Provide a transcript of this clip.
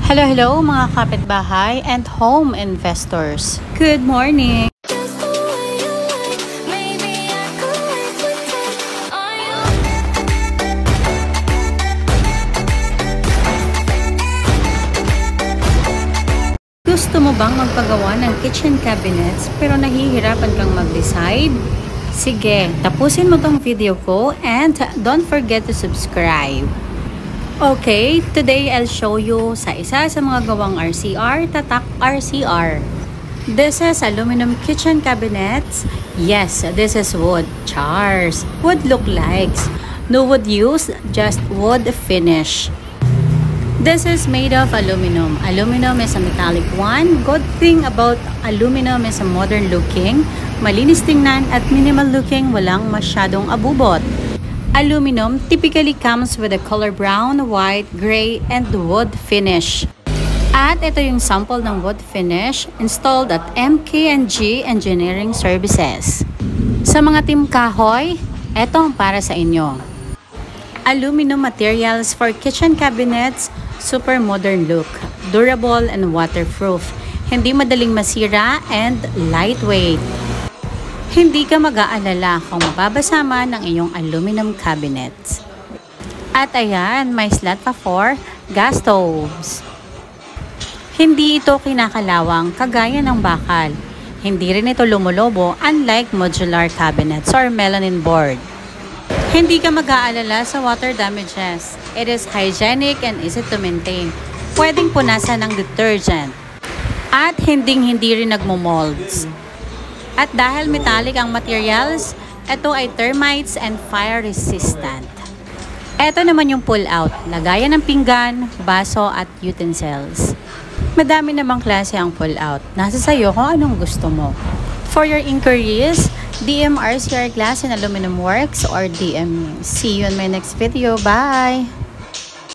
Hello, hello mga kapitbahay and home investors. Good morning! Gusto mo bang magpagawa ng kitchen cabinets pero nahihirapan kang mag-decide? Sige, tapusin mo tong video ko and don't forget to subscribe. Okay, today I'll show you sa isa sa mga gawang RCR, tatak RCR. This is aluminum kitchen cabinets. Yes, this is wood. Chars. Wood look likes. No wood use, just wood finish. This is made of aluminum. Aluminum is a metallic one. Good thing about aluminum is a modern looking, malinis tingnan at minimal looking, walang masyadong abubot. Aluminum typically comes with a color brown, white, gray, and wood finish. At ito yung sample ng wood finish installed at MK&G Engineering Services. Sa mga team kahoy, ito ang para sa inyo. Aluminum materials for kitchen cabinets, super modern look, durable and waterproof, hindi madaling masira and lightweight. Hindi ka mag-aalala kung mababasa man ng iyong aluminum cabinets. At ayan, may slot pa for gas stoves. Hindi ito kinakalawang kagaya ng bakal. Hindi rin ito lumulobo unlike modular cabinets or melamine board. Hindi ka mag-aalala sa water damages. It is hygienic and easy to maintain. Pwedeng punasan ng detergent. At hindi rin nagmo-molds. At dahil metallic ang materials, ito ay termites and fire resistant. Ito naman yung pull-out, lagayan ng pinggan, baso at utensils. Madami namang klase ang pull-out. Nasa sayo kung anong gusto mo. For your inquiries, DM RCR Glass and Aluminum Works or DM me. See you in my next video. Bye!